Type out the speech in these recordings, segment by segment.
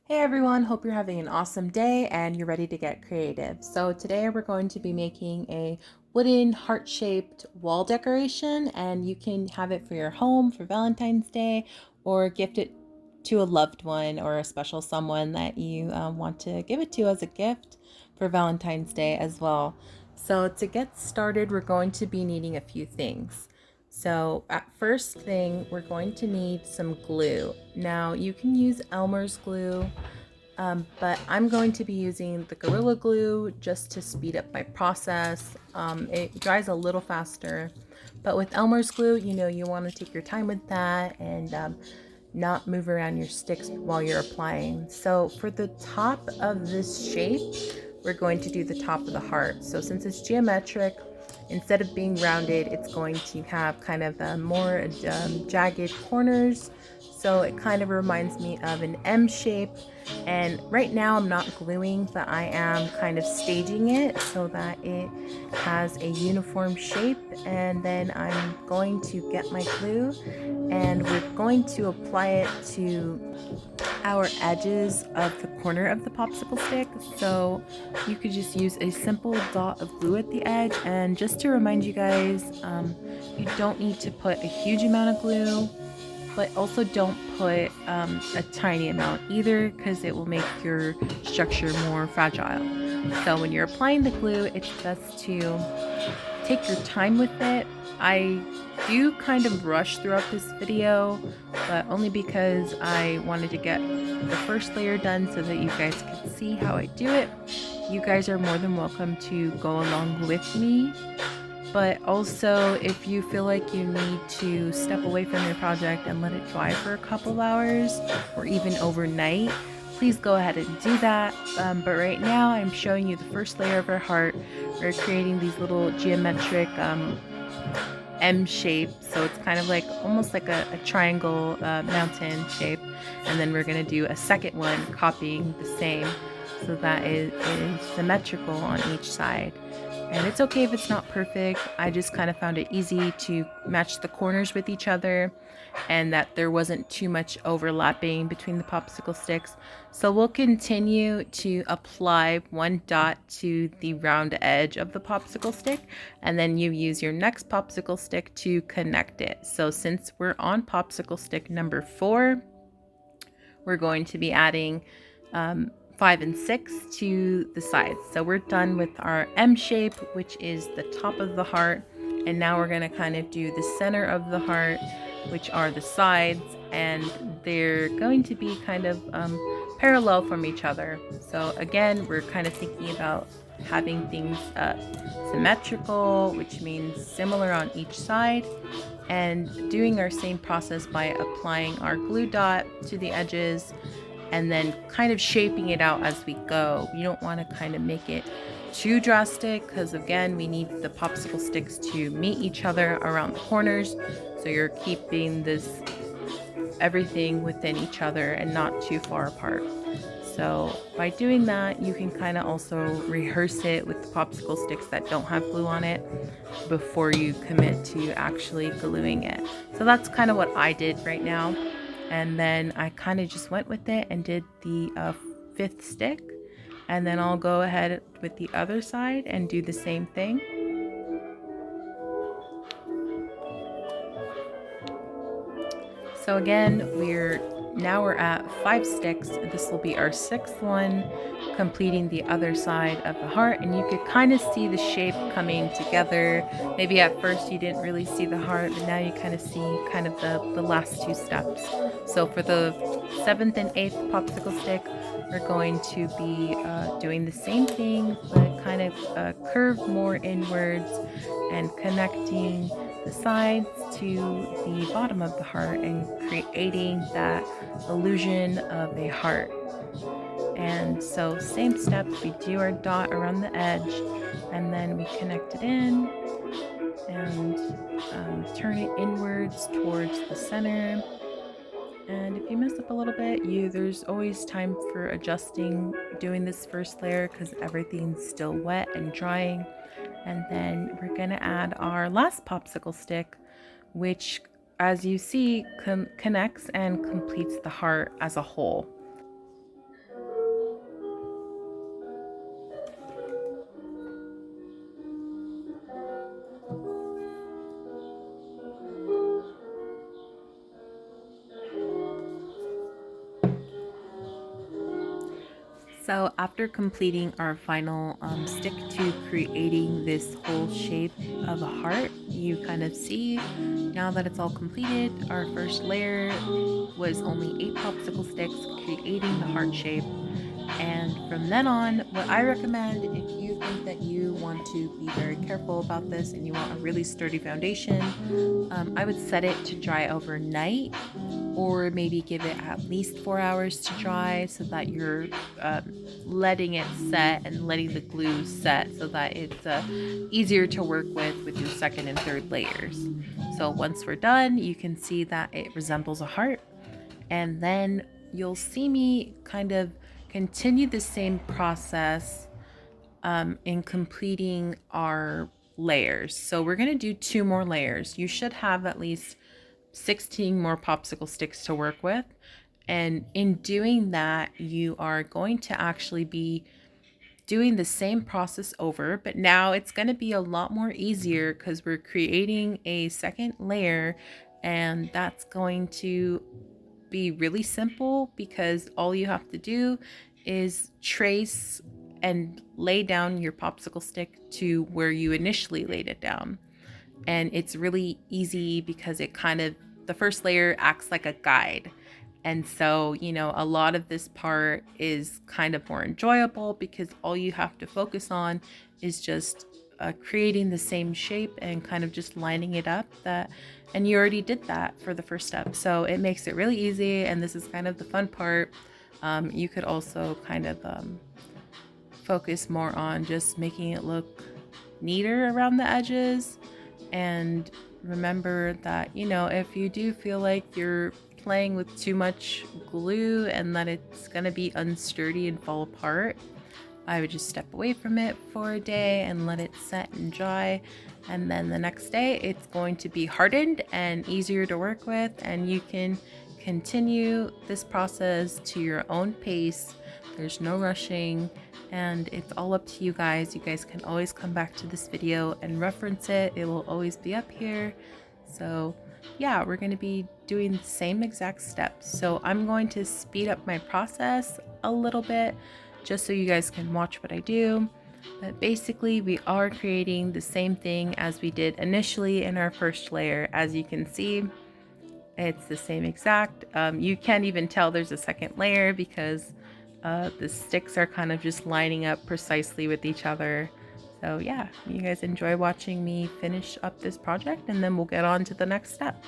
Hey everyone, hope you're having an awesome day and you're ready to get creative. So today we're going to be making a wooden heart-shaped wall decoration, and you can have it for your home for Valentine's Day or gift it to a loved one or a special someone that you want to give it to as a gift for Valentine's Day as well. So to get started, we're going to be needing a few things. So at first thing, we're going to need some glue. Now you can use Elmer's glue, but I'm going to be using the Gorilla Glue just to speed up my process. It dries a little faster, but with Elmer's glue, you want to take your time with that and not move around your sticks while you're applying. So for the top of this shape, we're going to do the top of the heart. So since it's geometric, instead of being rounded, it's going to have kind of more jagged corners. So it kind of reminds me of an M shape. And right now I'm not gluing, but I am kind of staging it so that it has a uniform shape. And then I'm going to get my glue and we're going to apply it to our edges of the corner of the popsicle stick. So you could just use a simple dot of glue at the edge. And just to remind you guys, you don't need to put a huge amount of glue, but also don't put a tiny amount either, because it will make your structure more fragile. So when you're applying the glue, it's best to take your time with it. I do kind of rush throughout this video, but only because I wanted to get the first layer done so that you guys can see how I do it. You guys are more than welcome to go along with me, but also if you feel like you need to step away from your project and let it dry for a couple of hours or even overnight, please go ahead and do that. But right now I'm showing you the first layer of our heart. We're creating these little geometric M shape, so it's kind of like almost like a triangle mountain shape, and then we're going to do a second one copying the same so that it is symmetrical on each side. And it's okay if it's not perfect. I just kind of found it easy to match the corners with each other and that there wasn't too much overlapping between the popsicle sticks. So we'll continue to apply one dot to the round edge of the popsicle stick, and then you use your next popsicle stick to connect it. So since we're on popsicle stick number 4, we're going to be adding 5 and 6 to the sides. So we're done with our M shape, which is the top of the heart. And now we're going to kind of do the center of the heart, which are the sides. And they're going to be kind of parallel from each other. So again, we're kind of thinking about having things symmetrical, which means similar on each side, and doing our same process by applying our glue dot to the edges and then kind of shaping it out as we go. You don't want to kind of make it too drastic, because again, we need the popsicle sticks to meet each other around the corners, so you're keeping this everything within each other and not too far apart. So by doing that, you can kind of also rehearse it with the popsicle sticks that don't have glue on it before you commit to actually gluing it. So that's kind of what I did right now. And then I kind of just went with it and did the 5th stick. And then I'll go ahead with the other side and do the same thing. So again, we're at 5 sticks. This will be our 6th one, completing the other side of the heart. And you could kind of see the shape coming together. Maybe at first you didn't really see the heart, but now you kind of see kind of the last 2 steps. So for the 7th and 8th popsicle stick, we're going to be doing the same thing, but kind of curve more inwards and connecting the sides to the bottom of the heart and creating that illusion of a heart. And so same steps, we do our dot around the edge and then we connect it in and turn it inwards towards the center. And if you mess up a little bit, there's always time for adjusting doing this first layer, because everything's still wet and drying. And then we're gonna add our last popsicle stick, which, as you see, connects and completes the heart as a whole. So after completing our final stick to creating this whole shape of a heart, you kind of see now that it's all completed, our first layer was only 8 popsicle sticks creating the heart shape. And from then on, what I recommend if you think that you want to be very careful about this and you want a really sturdy foundation, I would set it to dry overnight, or maybe give it at least 4 hours to dry so that you're letting it set and letting the glue set so that it's easier to work with your second and third layers. So once we're done, you can see that it resembles a heart, and then you'll see me kind of continue the same process in completing our layers. So we're going to do 2 more layers. You should have at least 16 more popsicle sticks to work with. And in doing that, you are going to actually be doing the same process over, but now it's going to be a lot more easier because we're creating a second layer, and that's going to be really simple because all you have to do is trace and lay down your popsicle stick to where you initially laid it down. And it's really easy because it kind of, the first layer acts like a guide. And so, a lot of this part is kind of more enjoyable because all you have to focus on is just creating the same shape and kind of just lining it up, and you already did that for the first step. So it makes it really easy, and this is kind of the fun part. You could also kind of focus more on just making it look neater around the edges. And remember that, if you do feel like you're playing with too much glue and that it's going to be unsturdy and fall apart, I would just step away from it for a day and let it set and dry. And then the next day, it's going to be hardened and easier to work with, and you can continue this process to your own pace. There's no rushing, and it's all up to you guys. You guys can always come back to this video and reference it. It will always be up here. So yeah, we're going to be doing the same exact steps. So I'm going to speed up my process a little bit just so you guys can watch what I do. But basically, we are creating the same thing as we did initially in our first layer. As you can see, it's the same exact. You can't even tell there's a second layer because the sticks are kind of just lining up precisely with each other. So yeah, you guys enjoy watching me finish up this project, and then we'll get on to the next step.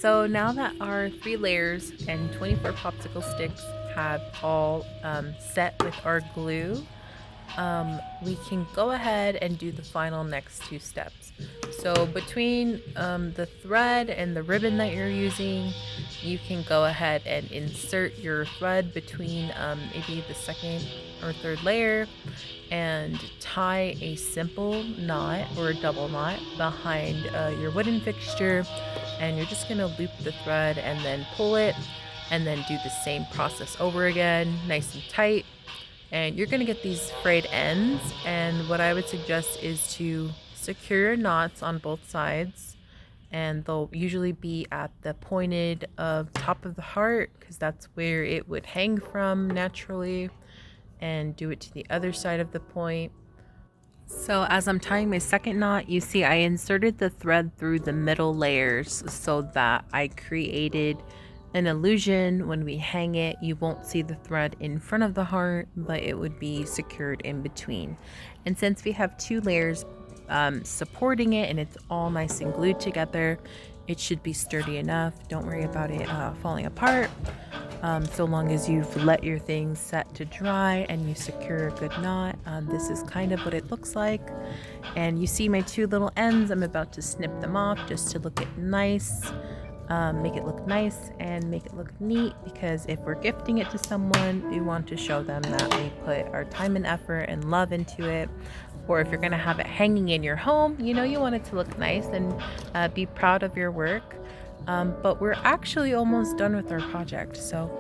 So now that our 3 layers and 24 popsicle sticks have all set with our glue, we can go ahead and do the final next 2 steps. So between the thread and the ribbon that you're using, you can go ahead and insert your thread between maybe the second or third layer and tie a simple knot or a double knot behind your wooden fixture, and you're just going to loop the thread and then pull it and then do the same process over again, nice and tight. And you're going to get these frayed ends, and what I would suggest is to secure your knots on both sides, and they'll usually be at the pointed top of the heart because that's where it would hang from naturally, and do it to the other side of the point. So as I'm tying my second knot, you see I inserted the thread through the middle layers so that I created an illusion. When we hang it, you won't see the thread in front of the heart, but it would be secured in between. And since we have 2 layers supporting it and it's all nice and glued together, it should be sturdy enough. Don't worry about it falling apart. So long as you've let your things set to dry and you secure a good knot. This is kind of what it looks like. And you see my 2 little ends. I'm about to snip them off just to look it nice. Make it look nice and make it look neat, because if we're gifting it to someone, we want to show them that we put our time and effort and love into it. Or if you're going to have it hanging in your home, you want it to look nice and be proud of your work. But we're actually almost done with our project. So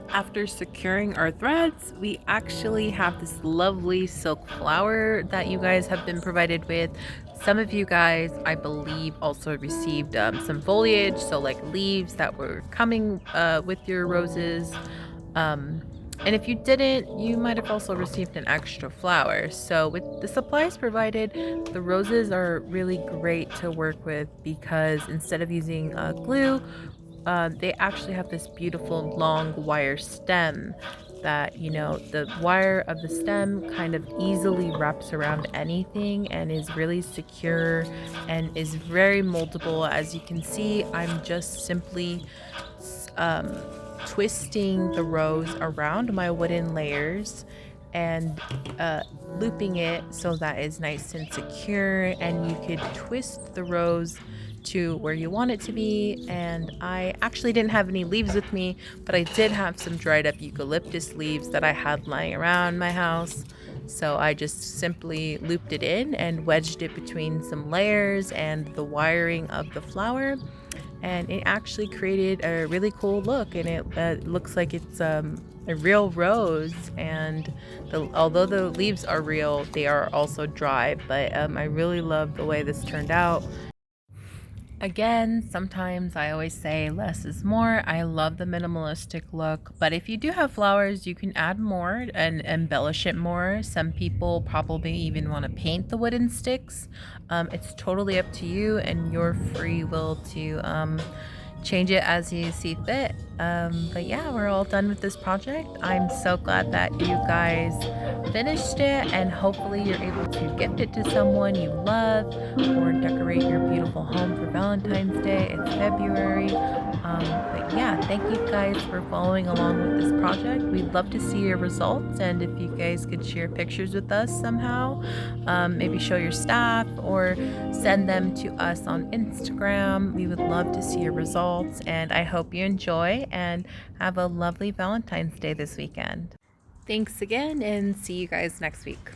after securing our threads, we actually have this lovely silk flower that you guys have been provided with. Some of you guys, I believe, also received some foliage, so like leaves that were coming with your roses. And if you didn't, you might have also received an extra flower. So with the supplies provided, the roses are really great to work with, because instead of using glue, they actually have this beautiful long wire stem that, the wire of the stem kind of easily wraps around anything and is really secure and is very moldable. As you can see, I'm just simply twisting the rose around my wooden layers and looping it so that it's nice and secure, and you could twist the rose to where you want it to be. And I actually didn't have any leaves with me, but I did have some dried up eucalyptus leaves that I had lying around my house. So I just simply looped it in and wedged it between some layers and the wiring of the flower, and it actually created a really cool look. And it looks like it's a real rose, and although the leaves are real, they are also dry. But I really love the way this turned out. Again, sometimes I always say less is more. I love the minimalistic look, but if you do have flowers, you can add more and embellish it more. Some people probably even want to paint the wooden sticks. It's totally up to you and your free will to change it as you see fit. But yeah, we're all done with this project. I'm so glad that you guys finished it, and hopefully you're able to gift it to someone you love or decorate your beautiful home for Valentine's Day. It's February. But yeah, thank you guys for following along with this project. We'd love to see your results, and if you guys could share pictures with us somehow, maybe show your staff or send them to us on Instagram. We would love to see your results, and I hope you enjoy and have a lovely Valentine's Day this weekend. Thanks again, and see you guys next week.